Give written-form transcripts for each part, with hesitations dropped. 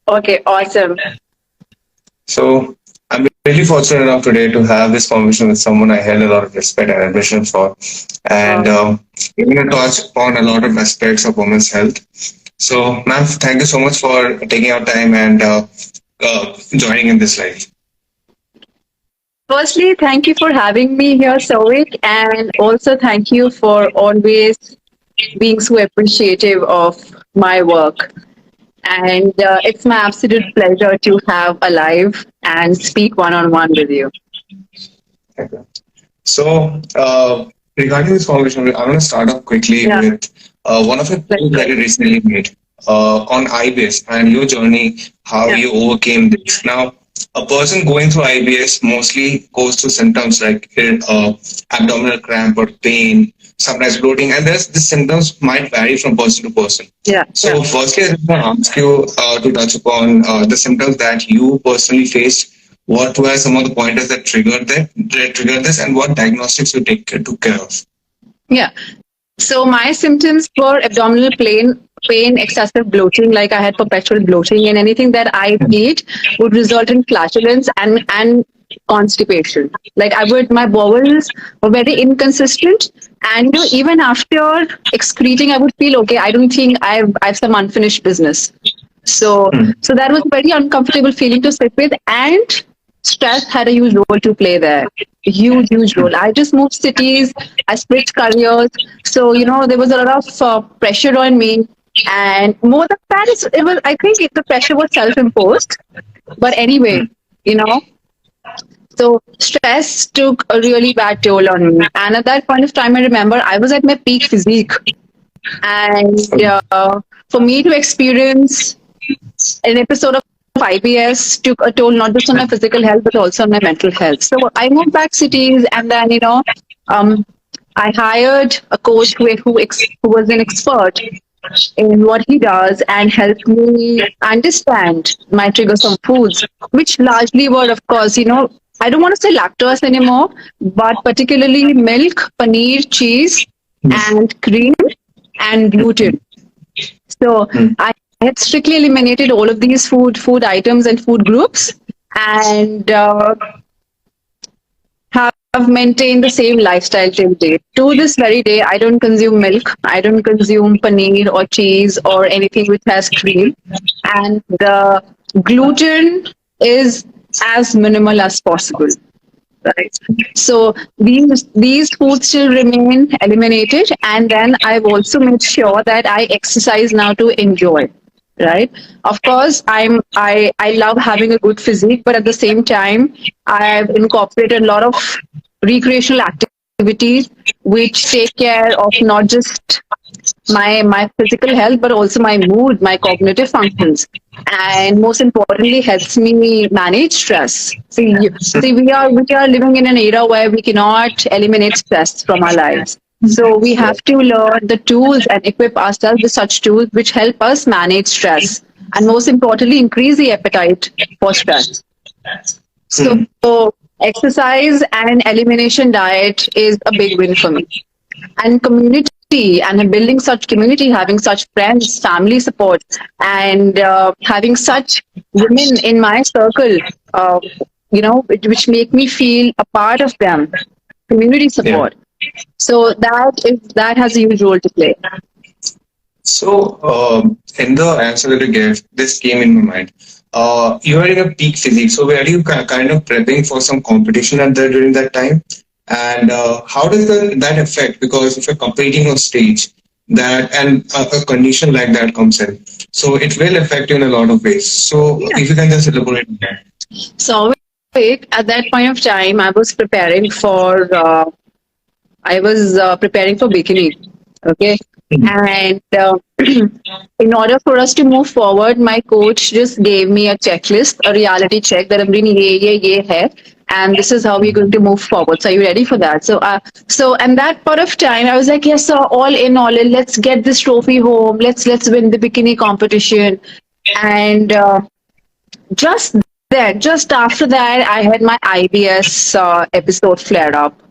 Okay, awesome. So I'm really fortunate enough today to have this conversation with someone I held a lot of respect and admiration for, and Wow. we're going to touch upon a lot of aspects of women's health. So, ma'am, thank you so much for taking our time and joining in this live. Firstly, thank you for having me here, Sovic, and also thank you for always being so appreciative of my work. And it's my absolute pleasure to have a live and speak one on one with you. Thank you. So, regarding this conversation, I'm going to start off quickly Yeah, with one of the let's posts go. that you recently made on IBS and your journey, how Yeah, you overcame this. Now, a person going through IBS mostly goes through symptoms like abdominal cramp or pain, sometimes bloating, and the symptoms might vary from person to person. yeah, yeah. So, firstly, I just want to ask you to touch upon the symptoms that you personally faced. What were some of the pointers that triggered this, and what diagnostics you took care of? Yeah. So my symptoms were abdominal pain, excessive bloating, like I had perpetual bloating, and anything that I ate would result in flatulence and constipation. Like my bowels were very inconsistent, and even after excreting, I would feel okay. I don't think I have some unfinished business. So Hmm. so that was a very uncomfortable feeling to sit with, and stress had a huge role to play there. Huge role. I just moved cities. I switched careers. So there was a lot of pressure on me, and more than that, it was. I think the pressure was self-imposed. But anyway, you know. So stress took a really bad toll on me, and at that point of time, I remember I was at my peak physique, and for me to experience an episode of IBS took a toll not just on my physical health but also on my mental health. So I moved back cities, and then um, I hired a coach who was an expert in what he does and helped me understand my triggers on foods, which largely were, of course, I don't want to say lactose anymore, but particularly milk, paneer, cheese, and cream and gluten. So I had strictly eliminated all of these food items and food groups, and have maintained the same lifestyle till date. To this very day, I don't consume milk, I don't consume paneer or cheese or anything which has cream, and the gluten is as minimal as possible. Right. So these foods still remain eliminated, and then I've also made sure that I exercise now to enjoy. Right. Of course, I love having a good physique, but at the same time, I've incorporated a lot of recreational activities which take care of not just my physical health but also my mood, my cognitive functions, and most importantly helps me manage stress. See, we are living in an era where we cannot eliminate stress from our lives, so we have to learn the tools and equip ourselves with such tools which help us manage stress, and most importantly increase the appetite for stress. So Hmm. exercise and elimination diet is a big win for me, and community, and building such community, having such friends, family support, and having such women in my circle, uh, which make me feel a part of them, community Yeah. support. So that has a huge role to play. So, in the answer that you gave, this came in my mind. You are in a peak physique. So, were you kind of prepping for some competition at that during that time? And how does that affect? Because if you're competing on stage, that and a condition like that comes in, so it will affect you in a lot of ways. So, Yeah. if you can just elaborate on that. So at that point of time, I was preparing for bikini. Okay. And in order for us to move forward, my coach just gave me a checklist, a reality check that I'm doing ye hai, and this is how we're going to move forward. So are you ready for that? So and that part of time, I was like, yes, sir, all in. Let's get this trophy home. Let's win the bikini competition. And just after that, I had my IBS episode flare up,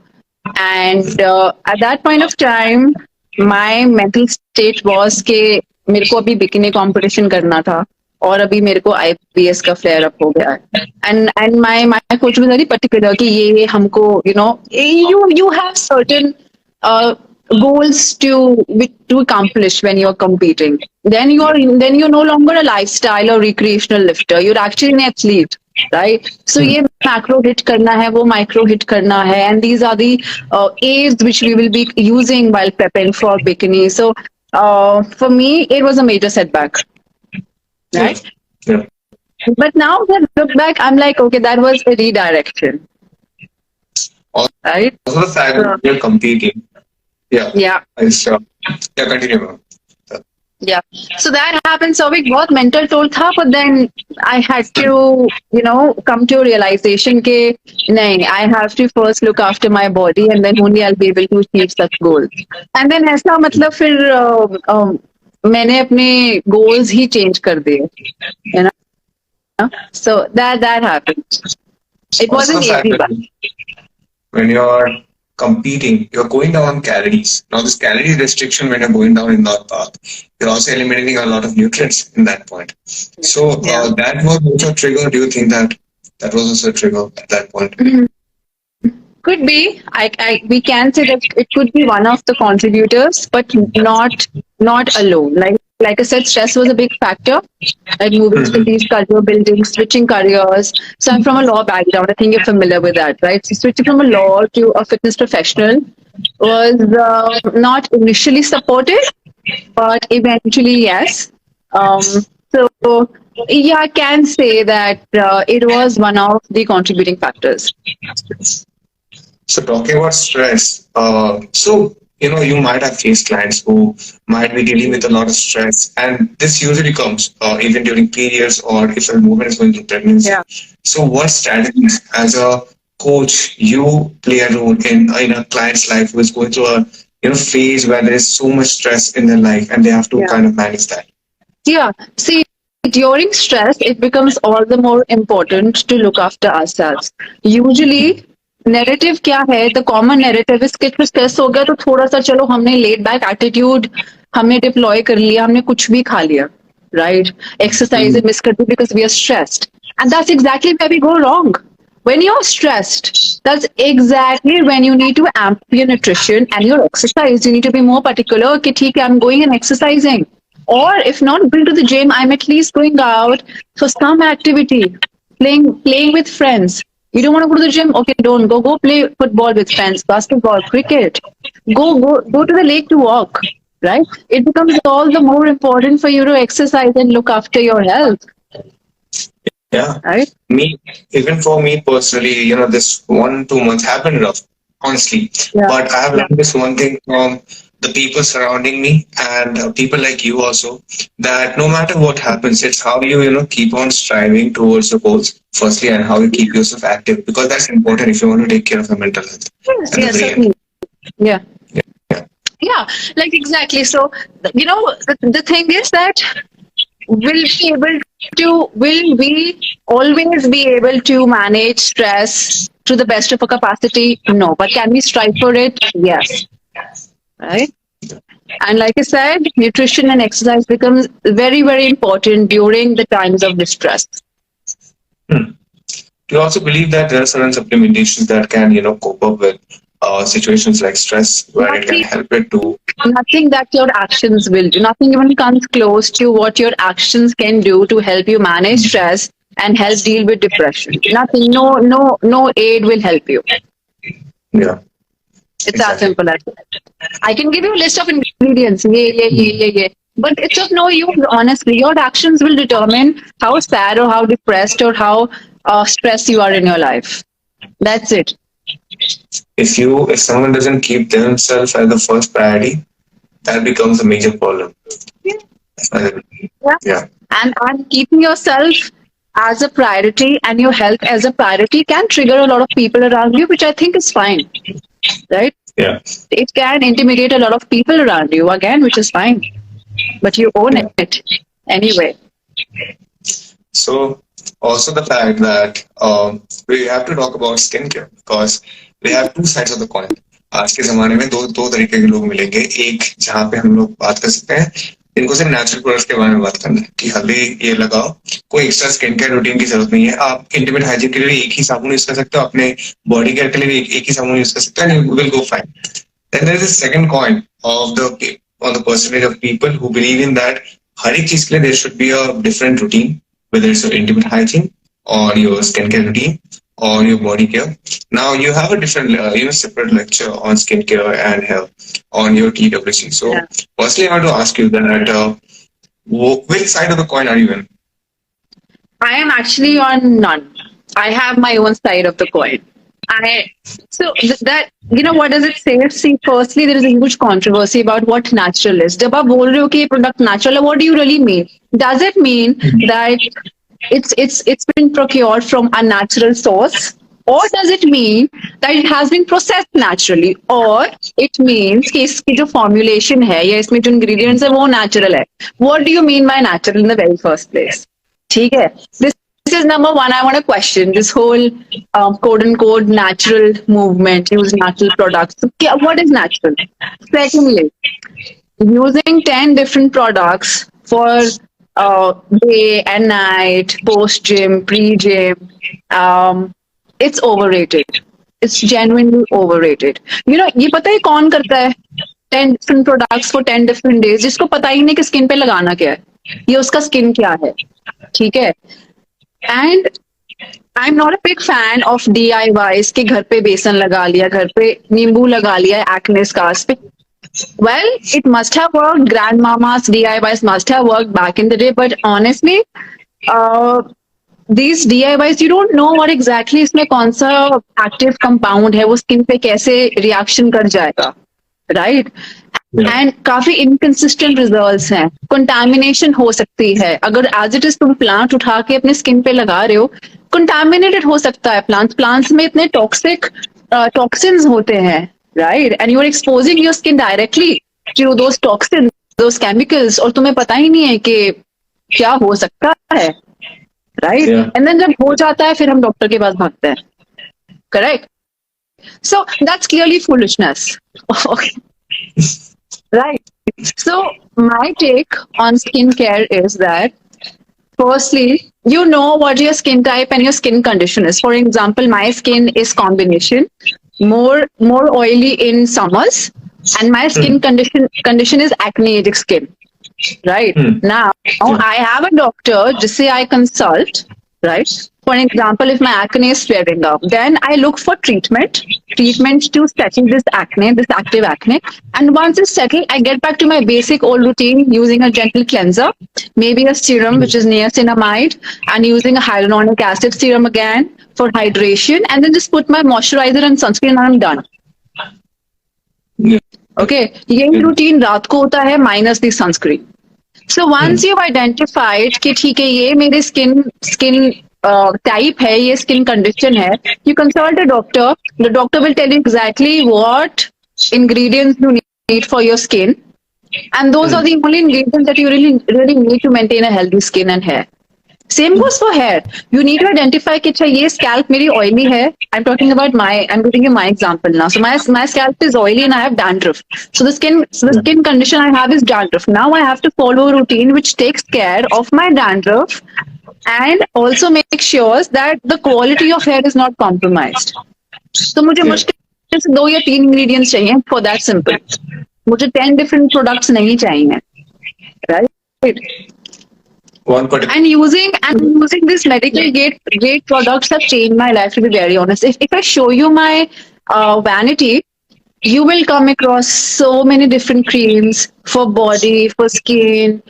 and at that point of time, my mental state was कि मेरे को अभी bikini competition करना था. और अभी मेरे को IBS का फ्लेयर अप हो गया है. And my coach was very particular कि ये हमको you have certain goals to accomplish when you're competing. Then you're no longer a lifestyle or recreational lifter. You're actually an athlete, right? So ये macro hit करना है, वो micro hit करना है, and these are the aids which we will be using while prepping for bikini. So for me, it was a major setback, right? Yeah. But now when I look back, I'm like, okay, that was a redirection, right? Also the fact that you're competing. Yeah. Yeah. Yeah, continue, ma'am. Yeah. So that happened. So it बहुत mental toll था, but then I had to, come to a realization कि नहीं, I have to first look after my body and then only I'll be able to achieve such goals. And then ऐसा मतलब फिर मैंने अपने goals ही change कर दिए, you know. So that happened. It Also wasn't the fact easy, that but when you're competing, you're going down on calories. Now, this calorie restriction, when you're going down in that path, you're also eliminating a lot of nutrients in that point. So that was also a trigger. Do you think that was also a trigger at that point? could be. We can say that it could be one of the contributors, but not alone. Like I said, stress was a big factor. Like moving cities, career building, switching careers. So I'm from a law background. I think you're familiar with that, right? So switching from a law to a fitness professional was not initially supported, but eventually yes. So yeah, I can say that it was one of the contributing factors. So talking about stress, so you might have faced clients who might be dealing with a lot of stress, and this usually comes even during periods or if a woman is going through pregnancy. Yeah. So what strategies as a coach you play a role in a client's life who is going through a phase where there is so much stress in their life and they have to kind of manage that? Yeah. See, during stress, it becomes all the more important to look after ourselves. Usually, narrative क्या है? The common narrative is कि stress हो गया तो थोड़ा सा चलो हमने laid back attitude हमने deploy कर लिया, हमने कुछ भी खा लिया, right? Exercise miss कर दी because we are stressed, and that's exactly where we go wrong. When you're stressed, that's exactly when you need to amp your nutrition and your exercise. You need to be more particular कि ठीक है, I'm going and exercising. Or if not going to the gym, I'm at least going out for some activity, playing with friends. You don't want to go to the gym? Okay, don't go. Go play football with friends, basketball, cricket. Go to the lake to walk, right? It becomes all the more important for you to exercise and look after your health. Yeah. Right? Even for me personally, this 1-2 months have been rough, honestly. Yeah. But I have learned this one thing from the people surrounding me and people like you also, that no matter what happens, it's how you keep on striving towards your goals firstly, and how you keep yourself active, because that's important if you want to take care of your mental health. Yes, yeah. Yeah, like exactly. So the thing is that will we always be able to manage stress to the best of our capacity? No, but can we strive for it? Yes. Right? And like I said, nutrition and exercise becomes very, very important during the times of distress. Do you also believe that there are certain supplementations that can, cope up with situations like stress, where it can help it to? Nothing that your actions will do. Nothing even comes close to what your actions can do to help you manage stress and help deal with depression. Nothing. No aid will help you. Yeah. It's as simple as that. I can give you a list of ingredients. Yeah. But it's of no use, honestly. Your actions will determine how sad or how depressed or how stressed you are in your life. That's it. If someone doesn't keep themselves as the first priority, that becomes a major problem. Yeah. And keeping yourself as a priority and your health as a priority can trigger a lot of people around you, which I think is fine. Right? Yeah. It can intimidate a lot of people around you, again, which is fine. But you own it anyway. So also the fact that we have to talk about skincare, because we have two sides of the coin. आज के ज़माने में दो तरीके के लोग मिलेंगे. एक जहाँ पे हम लोग बात कर सकते हैं इनको सिर्फ नेचुरल प्रोडक्ट्स के बारे में बात करना है कि हल्दी ये लगाओ, कोई एक्स्ट्रा स्किन केयर रूटीन की जरूरत नहीं है। आप इंटीमेट हाइजीन के लिए एक ही साबुन यूज कर सकते हो, अपने बॉडी केयर के लिए भी एक ही साबुन यूज कर सकते हो, and you will go fine. Then there is a second coin of the percentage of people who believe in that हर एक चीज के लिए there should be a different routine, whether it's your intimate hygiene or your skincare routine or your body care. Now you have a different, separate lecture on skincare and health on your TWC. So, firstly, I want to ask you that which side of the coin are you in? I am actually on none. I have my own side of the coin. What does it say? See, firstly, there is a huge controversy about what natural is. जब आप बोल रहे हो कि ये product natural है, what do you really mean? Does it mean that it's been procured from a natural source, or does it mean that it has been processed naturally, or it means कि इसकी जो formulation है या इसमें जो ingredients है वो natural है? What do you mean by natural in the very first place? ठीक है. This is number one. I want to question this whole quote unquote natural movement, use natural products. What is natural? Secondly, using 10 different products for day and night, post gym, pre-gym, it's overrated. It's genuinely overrated. ये पता है कौन करता है 10 different products for 10 different days, जिसको पता ही नहीं कि स्किन पे लगाना क्या है, ये उसका स्किन क्या है. ठीक है. And I'm not a big fan of DIYs कि घर पे बेसन लगा लिया, घर पे नींबू लगा लिया acne scars पे. Well, it must have worked. Grandmama's DIYs must have worked back in the day, but honestly, these DIYs, you don't know what exactly इसमें कौन सा active compound है, वो skin पे कैसे reaction कर जाएगा, right? एंड काफी इनकंसिस्टेंट रिजल्ट्स हैं. कंटामिनेशन हो सकती है. अगर एज इट इज तुम प्लांट उठा के अपने स्किन पे लगा रहे हो, कंटामिनेटेड हो सकता है. प्लांट्स में इतने टॉक्सिन्स होते हैं, right? And you are exposing your skin directly to those toxins, those chemicals, और तुम्हें पता ही नहीं है कि क्या हो सकता है, राइट? एंड देन जब हो जाता है फिर हम डॉक्टर के पास भागते हैं. Correct? So that's clearly foolishness. Right. So my take on skincare is that, firstly, you know what your skin type and your skin condition is. For example, my skin is combination, more oily in summers, and my skin condition is acneic skin. Right. Now I have a doctor जिससे I consult. Right. For example, if my acne is flaring up, then I look for treatment to settle this acne, this active acne. And once it's settled, I get back to my basic old routine using a gentle cleanser, maybe a serum, which is niacinamide, and using a hyaluronic acid serum again for hydration, and then just put my moisturizer and sunscreen, and I'm done. Okay, यही routine रात को होता है minus the sunscreen. So once you've identified कि ठीक है ये मेरे skin type है, ये skin condition है, you consult a doctor. The doctor will tell you exactly what ingredients you need for your skin, and those are the only ingredients that you really need to maintain a healthy skin and hair. Same goes for hair. You need to identify कि अच्छा ये scalp मेरी oily है. I'm giving you my example now. So my scalp is oily and I have dandruff. So the skin condition I have is dandruff. Now I have to follow a routine which takes care of my dandruff and also make sure that the quality of hair is not compromised. So मुझे मुश्किल से 2 या 3 ingredients चाहिए for that simple. मुझे 10 different products नहीं चाहिए, right? And using this medical grade products have changed my life, to be very honest. If I show you my vanity, you will come across so many different creams for body, for skin,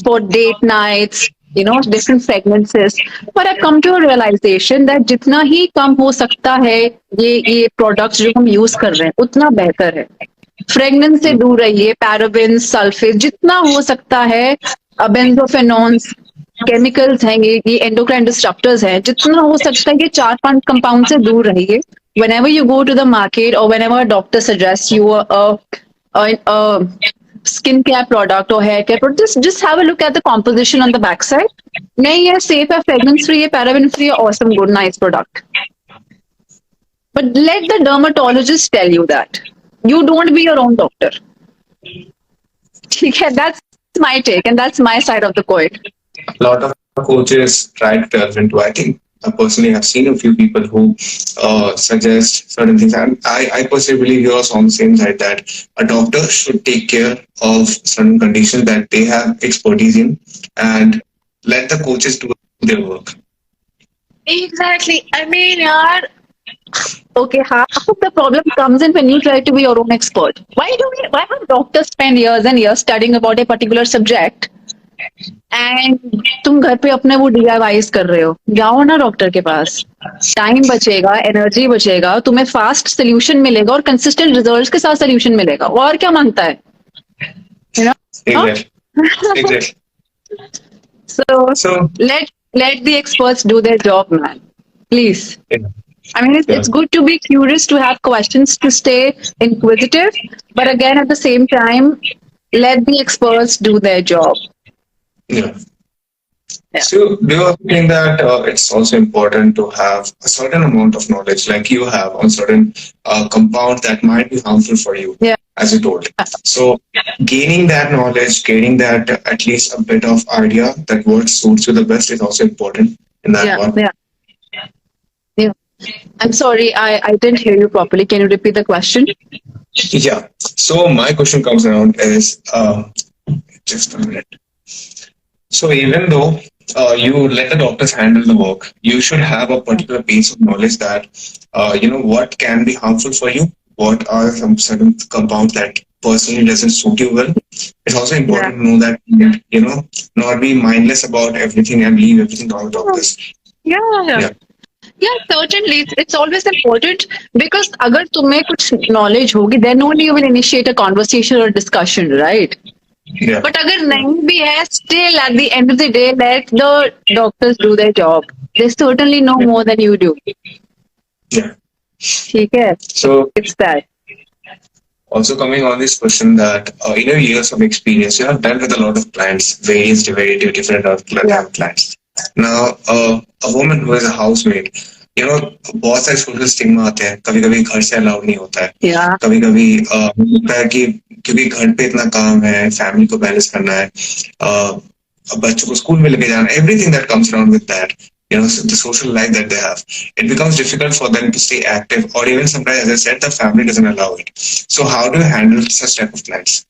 for date nights, different fragrances. But I've come to a realization that जितना ही कम हो सकता है ये products जो हम use कर रहे हैं उतना बेहतर है. Fragrance से दूर रहिए, parabens, sulfates, जितना हो सकता है, बेंजोफेनोन्स, केमिकल्स हैं, ये एंडोक्राइन डिस्ट्रप्टर्स हैं, जितना हो सकता है ये 4-5 कंपाउंड से दूर रहिए. Whenever you go to the market or whenever a doctor suggests you a skincare product or hair care product, just have a look at the composition on the backside. नहीं है, safe है, fragrance free है, paraben free है, awesome, good, nice product. But let the dermatologist tell you that. You don't be your own doctor. ठीक है, my take, and that's my side of the coin. A lot of coaches try to delve into. I think I personally have seen a few people who suggest certain things, and I personally believe you're also on the same side that a doctor should take care of certain conditions that they have expertise in, and let the coaches do their work. Exactly. I mean, yaar, okay, half of the problem comes in when you try to be your own expert. Why have doctors spend years and years studying about a particular subject and तुम घर पे अपने वो DIYs कर रहे हो? जाओ ना डॉक्टर के पास, टाइम बचेगा, एनर्जी बचेगा, तुम्हें फास्ट सोल्यूशन मिलेगा और कंसिस्टेंट रिजल्ट्स के साथ सोल्यूशन मिलेगा। और क्या मांगता है? You know? Exactly. Exactly. So So, let the experts do their job, man. Please. yeah, I mean, yeah, it's good to be curious, to have questions, to stay inquisitive, but again, at the same time, let the experts do their job. yeah. Yeah. So, do you think that it's also important to have a certain amount of knowledge, like you have, on certain compounds that might be harmful for you, Yeah. as you told? So, gaining that knowledge, gaining that at least a bit of idea that what suits you the best is also important in that Yeah. one. Yeah. Yeah. I'm sorry, I didn't hear you properly. Can you repeat the question? Yeah. So, my question comes around is just a minute. So even though you let the doctors handle the work, you should have a particular base of knowledge that you know what can be harmful for you, what are some certain compounds that personally doesn't suit you well. It's also Yeah. important to know that you know not be mindless about everything and leave everything to the doctors. Yeah. Yeah, Yeah, certainly. It's always important because अगर तुम्हें कुछ knowledge होगी, then only you will initiate a conversation or discussion, right? yeah, But अगर नहीं भी है, still at the end of the day, let the doctors do their job. They certainly know yeah, more than you do. yeah. ठीक है? So It's that. also coming on this question that in your years of experience, you have dealt with a lot of clients, various very different Yeah. clients. Now, a woman who is a housemaid, you know, बहुत सारे social stigma आते हैं, कभी कभी घर से allowed नहीं होता है, Yeah. कभी कभी होता है कि क्योंकि घर पे इतना काम है, फैमिली को बैलेंस करना है, बच्चों को स्कूल में लेके जाना, everything that comes around with that, you know, the social life that they have, it becomes difficult for them to stay active, or even sometimes, as I said, the family doesn't allow it. So how do you handle such type of clients?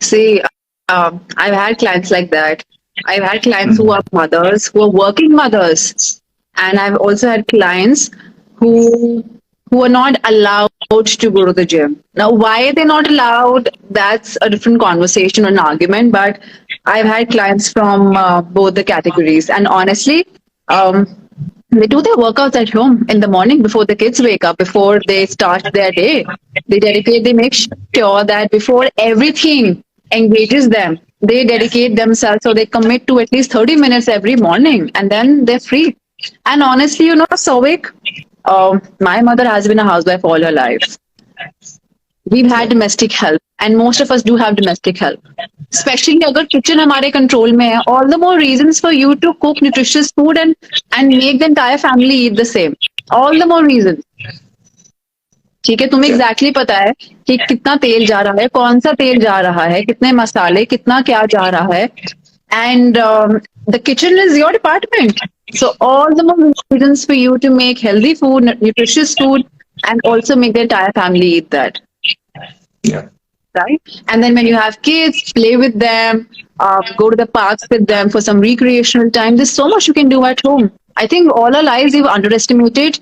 See, I've had clients like that. I've had clients who are mothers, who are working mothers, and I've also had clients who are not allowed to go to the gym. Now, why they're not allowed, that's a different conversation or an argument. But I've had clients from both the categories, and honestly, they do their workouts at home in the morning before the kids wake up, before they start their day. They make sure that before everything engages them, they dedicate themselves, so they commit to at least 30 minutes every morning, and then they're free. And honestly, you know, Souvik, my mother has been a housewife all her life. We've had domestic help, and most of us do have domestic help. Especially अगर kitchen हमारे control में है, all the more reasons for you to cook nutritious food and make the entire family eat the same. All the more reasons. ठीक है, तुम्हें exactly पता है कि कितना तेल जा रहा है, कौन सा तेल जा रहा है, कितने मसाले, कितना क्या जा रहा है, and the kitchen is your department. So all the more reasons for you to make healthy food, nutritious food, and also make the entire family eat that. Yeah. Right? And then when you have kids, play with them, go to the parks with them for some recreational time. There's so much you can do at home. I think all our lives we've underestimated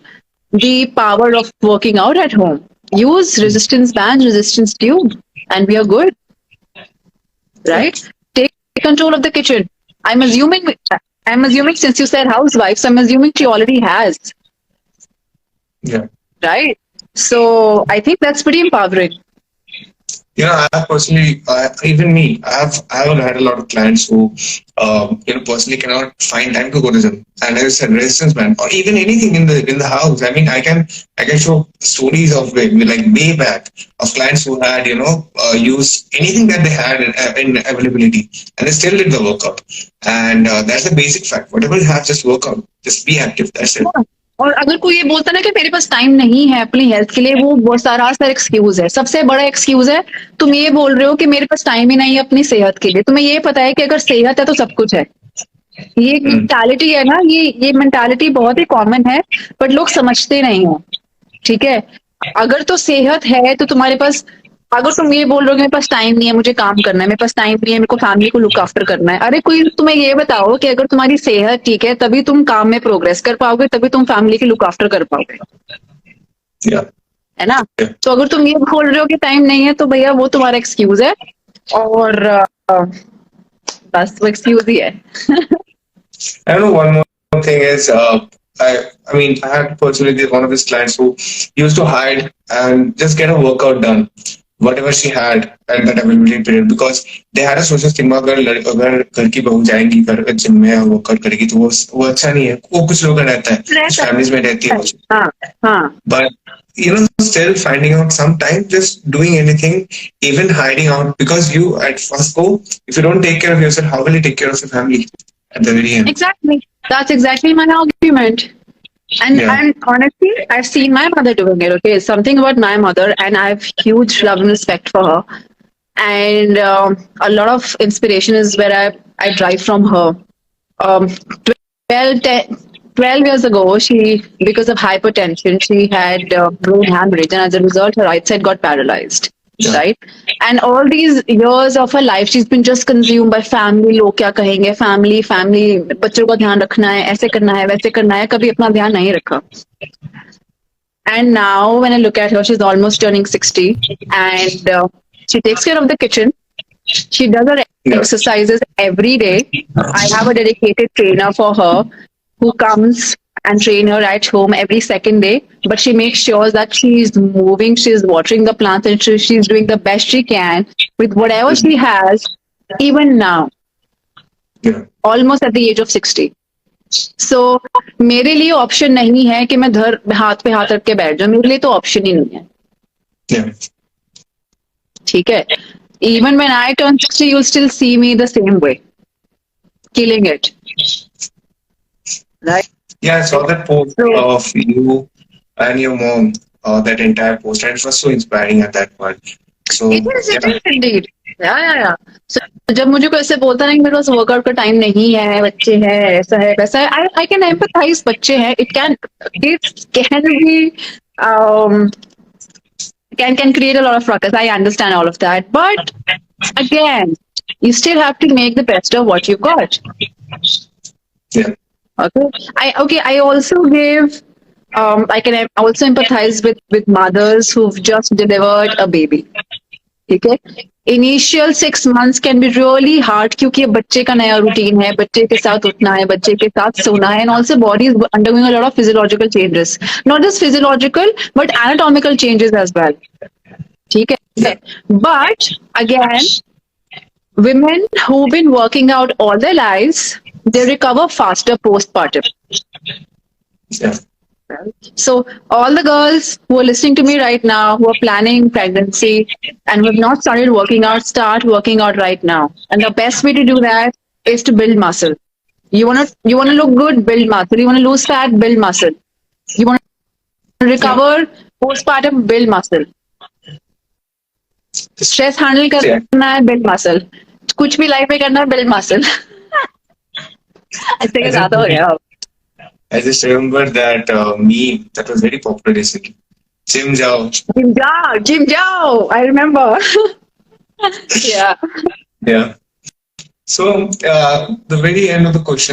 the power of working out at home. Use resistance bands, resistance tube, and we are good. Right? Take control of the kitchen. I'm assuming since you said housewife, so I'm assuming she already has. Yeah. Right? So I think that's pretty empowering. You know, I personally, even me, I have had a lot of clients who, you know, personally cannot find time to go to the gym. And as I said, resistance band or even anything in the house. I mean, I can show stories of like way back of clients who had, you know, used anything that they had in availability, and they still did the workout. And that's the basic fact. Whatever you have, just work out, just be active. That's it. और अगर कोई ये बोलता ना कि मेरे पास time नहीं है अपनी हेल्थ के लिए, वो बहुत सरासर एक्सक्यूज है। सबसे बड़ा एक्सक्यूज है, तुम ये बोल रहे हो कि मेरे पास टाइम ही नहीं है अपनी सेहत के लिए। तुम्हें ये पता है कि अगर सेहत है तो सब कुछ है। ये मेंटालिटी है ना, ये मेंटालिटी बहुत ही कॉमन है, बट लोग समझते नहीं हो। ठीक है, अगर तो सेहत है तो तुम्हारे पास, अगर तुम ये बोल रहे हो कि मेरे पास टाइम नहीं है, मुझे काम करना है, मेरे पास टाइम नहीं है, मेरे को फैमिली को लुक आफ्टर करना है, अरे कोई तुम्हें ये बताओ कि अगर तुम्हारी सेहत ठीक है तभी तुम काम में प्रोग्रेस कर पाओगे, तभी तुम फैमिली की लुक आफ्टर कर पाओगे, Yeah. है ना। तो अगर तुम ये बोल रहे हो कि टाइम नहीं है तो भैया वो तुम्हारा एक्सक्यूज है, और बस वो एक्सक्यूज ही है। I know one more thing is, I mean, I had personally one of his clients who used to hide and just get a workout done, whatever she had at that availability period, because they had a social stigma, अगर घर की बहू जाएंगी घर gym में workout करेगी तो वो अच्छा नहीं है। वो कुछ लोगों का रहता है, कुछ फैमिलीज में रहती है, हाँ हाँ, but still finding out some time, just doing anything, even hiding out, because you at first go, if you don't take care of yourself, how will you take care of your family at the very end? exactly. That's exactly my argument. And honestly, I've seen my mother doing it. Okay, something about my mother, and I have huge love and respect for her. And a lot of inspiration is where I drive from her. 12 years ago, she, because of hypertension, she had brain hemorrhage, and as a result, her right side got paralyzed. Yeah. Right, and all these years of her life, she's been just consumed by family. लोग क्या कहेंगे, family, बच्चों का ध्यान रखना है, ऐसे करना है, वैसे करना है, कभी अपना ध्यान नहीं रखा. And now, when I look at her, she's almost turning 60, and she takes care of the kitchen. She does her exercises every day. I have a dedicated trainer for her who comes and train her at home every second day. But she makes sure that she's moving, she's watering the plants, and she's doing the best she can with whatever she has, even now, almost at the age of 60. So, मेरे लिए option नहीं है कि मैं हाथ पे हाथ रख के बैठ जाऊं, मेरे लिए तो ऑप्शन ही नहीं है. ठीक है, even when I turn 60, you'll still see me the same way, killing it. Right? Yeah, I saw that post of you and your mom, that entire post, and it was so inspiring at that point. So it is indeed. Yeah. So, जब मुझे कोई ऐसे बोलता है कि मेरे पास workout का time नहीं है, बच्चे हैं, ऐसा है वैसा है, I can empathize. बच्चे हैं, it can be can create a lot of ruckus. I understand all of that, but again, you still have to make the best of what you got. Yeah. Okay. I also give. I can also empathize with mothers who've just delivered a baby. Okay. Initial 6 months can be really hard क्योंकि बच्चे का नया routine है, बच्चे के साथ उठना है, बच्चे के साथ सोना है, and also body is undergoing a lot of physiological changes. Not just physiological, but anatomical changes as well. ठीक है. But again, women who've been working out all their lives, they recover faster postpartum. Yeah. So all the girls who are listening to me right now, who are planning pregnancy and who have not started working out, start working out right now. And the best way to do that is to build muscle. You wanna look good, build muscle. You wanna lose fat, build muscle. You wanna recover postpartum, build muscle. Stress handle करना है, build muscle. कुछ भी life में करना है, build muscle. ऐसे के ज्यादा हो गया. I just remember that meme that was very popular recently. Gym jao. Gym jao. I remember. Yeah. Yeah. So the very end of the question